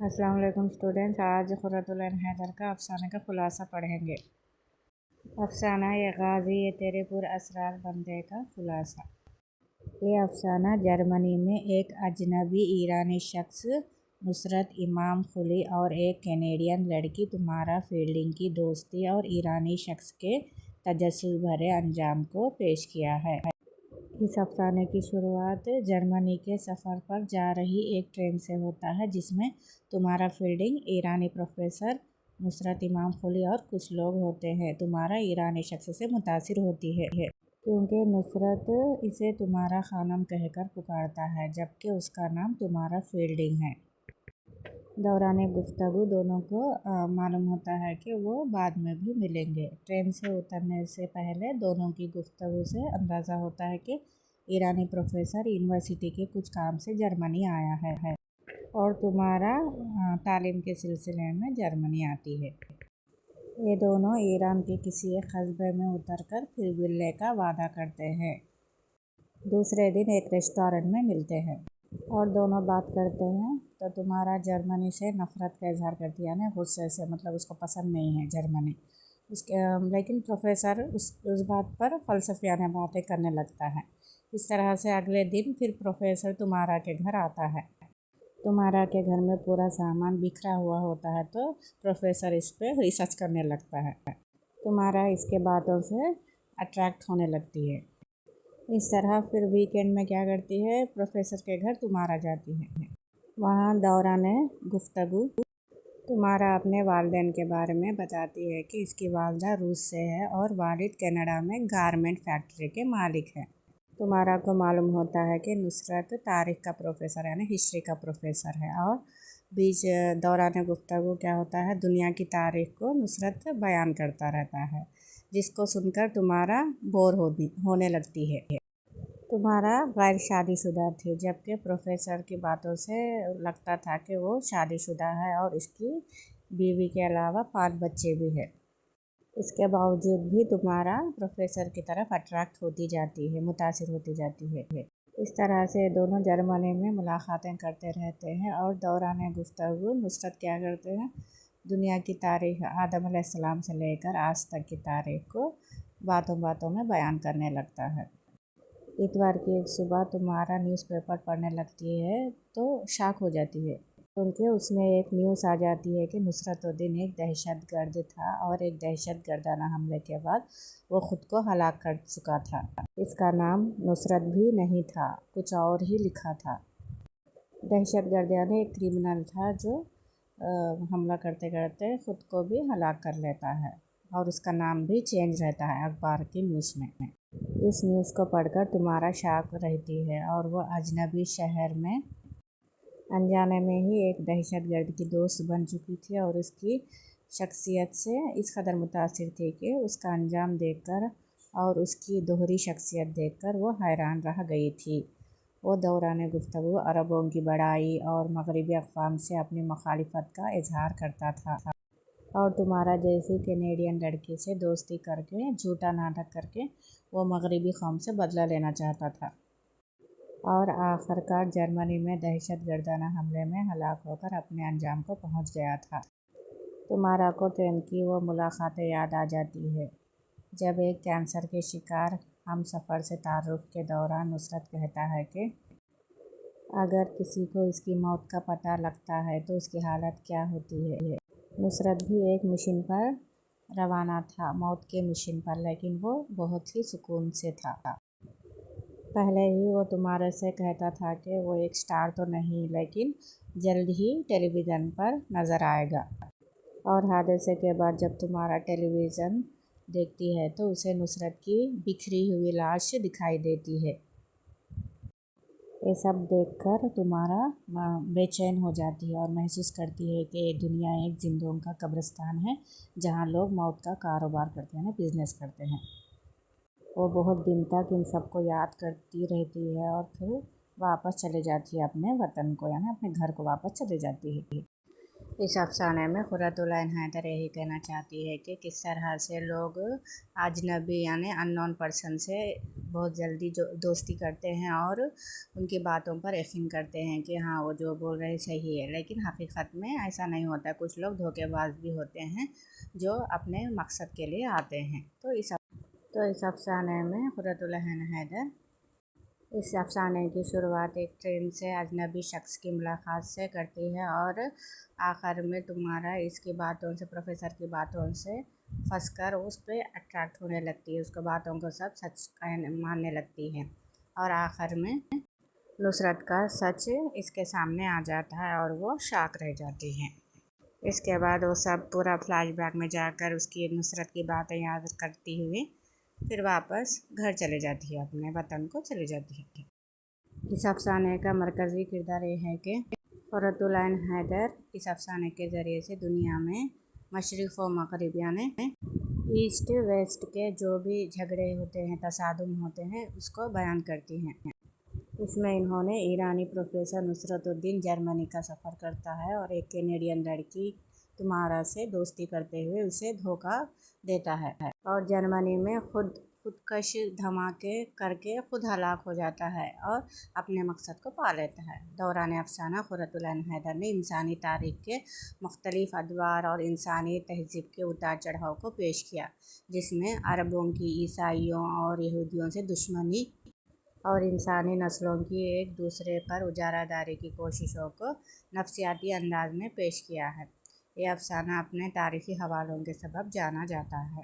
अस्सलाम वालेकुम स्टूडेंट्स। आज खुर्रतुल-ऐन हैदर का अफसाने का खुलासा पढ़ेंगे। अफसाना ये गाजी ये तेरे पुर असरार बंदे का खुलासा। ये अफसाना जर्मनी में एक अजनबी ईरानी शख्स नुसरत इमाम खुली और एक कैनेडियन लड़की तुम्हारा फील्डिंग की दोस्ती और ईरानी शख्स के तजस्सुस भरे अंजाम को पेश किया है। इस अफसाने की शुरुआत जर्मनी के सफ़र पर जा रही एक ट्रेन से होता है, जिसमें तुम्हारा फील्डिंग, ईरानी प्रोफेसर नुसरत इमाम खुली और कुछ लोग होते हैं। तुम्हारा ईरानी शख्स से मुतासिर होती है क्योंकि नुसरत इसे तुम्हारा खानम कहकर पुकारता है, जबकि उसका नाम तुम्हारा फील्डिंग है। दौरान गुफ्तगू दोनों को मालूम होता है कि वो बाद में भी मिलेंगे। ट्रेन से उतरने से पहले दोनों की गुफ्तगू से अंदाज़ा होता है कि ईरानी प्रोफेसर यूनिवर्सिटी के कुछ काम से जर्मनी आया है और तुम्हारा तालीम के सिलसिले में जर्मनी आती है। ये दोनों ईरान के किसी एक कस्बे में उतरकर फिर मिलने का वादा करते हैं। दूसरे दिन एक रेस्टोरेंट में मिलते हैं और दोनों बात करते हैं तो तुम्हारा जर्मनी से नफ़रत का इजहार करती है, यानी गुस्से से, मतलब उसको पसंद नहीं है जर्मनी उसके। लेकिन प्रोफेसर उस बात पर फ़लसफ़ियाना बातें करने लगता है। इस तरह से अगले दिन फिर प्रोफेसर तुम्हारा के घर आता है। तुम्हारा के घर में पूरा सामान बिखरा हुआ होता है तो प्रोफेसर इस पर रिसर्च करने लगता है। तुम्हारा इसके बातों से अट्रैक्ट होने लगती है। इस तरह फिर वीकेंड में क्या करती है, प्रोफेसर के घर तुम्हारा जाती है। वहाँ दौरान गुफ्तगू तुम्हारा अपने वालिदैन के बारे में बताती है कि इसकी वालदा रूस से है और वालिद कनाडा में गारमेंट फैक्ट्री के मालिक हैं। तुम्हारा को मालूम होता है कि नुसरत तारीख़ का प्रोफेसर यानी हिस्ट्री का प्रोफेसर है और बीच दौरान गुफ्तगू क्या होता है, दुनिया की तारीख़ को नुसरत बयान करता रहता है, जिसको सुनकर तुम्हारा बोर होने लगती है। तुम्हारा गैर शादीशुदा थी, जबकि प्रोफेसर की बातों से लगता था कि वो शादीशुदा है और इसकी बीवी के अलावा 5 बच्चे भी हैं। इसके बावजूद भी तुम्हारा प्रोफेसर की तरफ अट्रैक्ट होती जाती है, मुतासिर होती जाती है। इस तरह से दोनों जर्मनी में मुलाकातें करते रहते हैं और दौरान गुफ्तगू नुसरत क्या करते हैं, दुनिया की तारीख़ आदम अलैहिस्सलाम से लेकर आज तक की तारीख़ को बातों बातों में बयान करने लगता है। इतवार की एक सुबह तुम्हारा न्यूज़पेपर पढ़ने लगती है तो शॉक हो जाती है क्योंकि उसमें एक न्यूज़ आ जाती है कि नुसरतुद्दीन एक दहशतगर्द था और एक दहशतगर्दाना हमले के बाद वो ख़ुद को हलाक कर चुका था। इसका नाम नुसरत भी नहीं था, कुछ और ही लिखा था। दहशतगर्द यानी एक क्रिमिनल था जो हमला करते करते ख़ुद को भी हलाक कर लेता है और उसका नाम भी चेंज रहता है अखबार की न्यूज़ में। इस न्यूज़ को पढ़कर तुम्हारा शॉक रहती है और वह अजनबी शहर में अनजाने में ही एक दहशतगर्द की दोस्त बन चुकी थी और उसकी शख्सियत से इस कदर मुतासिर थी कि उसका अंजाम देखकर और उसकी दोहरी शख्सियत देखकर वो हैरान रह गई थी। वो दौरान गुफ्तगू अरबों की बड़ाई और मगरबी अक़वाम से अपनी मुखालिफत का इजहार करता था और तुम्हारा जैसी कैनेडियन लड़की से दोस्ती करके झूठा नाटक करके वो मगरबी कौम से बदला लेना चाहता था और आखिरकार जर्मनी में दहशतगर्दाना हमले में हलाक होकर अपने अंजाम को पहुंच गया था। तुम्हारा को ट्रेन की वो मुलाकातें याद आ जाती है जब एक कैंसर के शिकार हम सफ़र से तारुफ के दौरान नुसरत कहता है कि अगर किसी को इसकी मौत का पता लगता है तो उसकी हालत क्या होती है। नुसरत भी एक मिशन पर रवाना था, मौत के मिशन पर, लेकिन वो बहुत ही सुकून से था। पहले ही वो तुम्हारे से कहता था कि वो एक स्टार तो नहीं, लेकिन जल्द ही टेलीविज़न पर नज़र आएगा। और हादसे के बाद जब तुम्हारा टेलीविज़न देखती है तो उसे नुसरत की बिखरी हुई लाश दिखाई देती है। ये सब देखकर तुम्हारा बेचैन हो जाती है और महसूस करती है कि दुनिया एक जिंदों का कब्रिस्तान है जहाँ लोग मौत का कारोबार करते हैं, बिज़नेस करते हैं। वो बहुत दिन तक इन सबको याद करती रहती है और फिर वापस चले जाती है अपने वतन को, यानी अपने घर को वापस चले जाती है। इस अफसाने में खुर्रतुल-ऐन हैदर यही कहना चाहती है कि किस तरह से लोग अजनबी यानी अननोन पर्सन से بہت جلدی جو دوستی کرتے ہیں اور ان کی باتوں پر یقین کرتے ہیں کہ ہاں وہ جو بول رہے صحیح ہے، لیکن حقیقت میں ایسا نہیں ہوتا۔ کچھ لوگ دھوکے باز بھی ہوتے ہیں جو اپنے مقصد کے لیے آتے ہیں۔ تو اس افسانے میں قرۃ العین حیدر اس افسانے کی شروعات ایک ٹرین سے اجنبی شخص کی ملاقات سے کرتی ہے اور آخر میں تمہارا اس کی باتوں سے، پروفیسر کی باتوں سے پھنس کر اس پہ اٹریکٹ ہونے لگتی ہے، اس کو باتوں کو سب سچ ماننے لگتی ہے، اور آخر میں نصرت کا سچ اس کے سامنے آ جاتا ہے اور وہ شاک رہ جاتی ہے۔ اس کے بعد وہ سب پورا فلیش بیک میں جا کر اس کی نصرت کی باتیں یاد کرتی ہوئی پھر واپس گھر چلے جاتی ہے، اپنے وطن کو چلے جاتی ہے۔ اس افسانے کا مرکزی کردار یہ ہے کہ قرۃ العین حیدر اس افسانے کے ذریعے سے دنیا میں مشرق و مغرب یعنی ایسٹ ویسٹ کے جو بھی جھگڑے ہوتے ہیں، تصادم ہوتے ہیں، اس کو بیان کرتی ہیں۔ اس میں انہوں نے ایرانی پروفیسر نصرت الدین جرمنی کا سفر کرتا ہے اور ایک کینیڈین لڑکی تمہارا سے دوستی کرتے ہوئے اسے دھوکہ دیتا ہے اور جرمنی میں خودکش دھماکے کر کے خود ہلاک ہو جاتا ہے اور اپنے مقصد کو پا لیتا ہے۔ دوران افسانہ قرۃ العین حیدر نے انسانی تاریخ کے مختلف ادوار اور انسانی تہذیب کے اتار چڑھاؤ کو پیش کیا، جس میں عربوں کی عیسائیوں اور یہودیوں سے دشمنی اور انسانی نسلوں کی ایک دوسرے پر اجارہ داری کی کوششوں کو نفسیاتی انداز میں پیش کیا ہے۔ یہ افسانہ اپنے تاریخی حوالوں کے سبب جانا جاتا ہے۔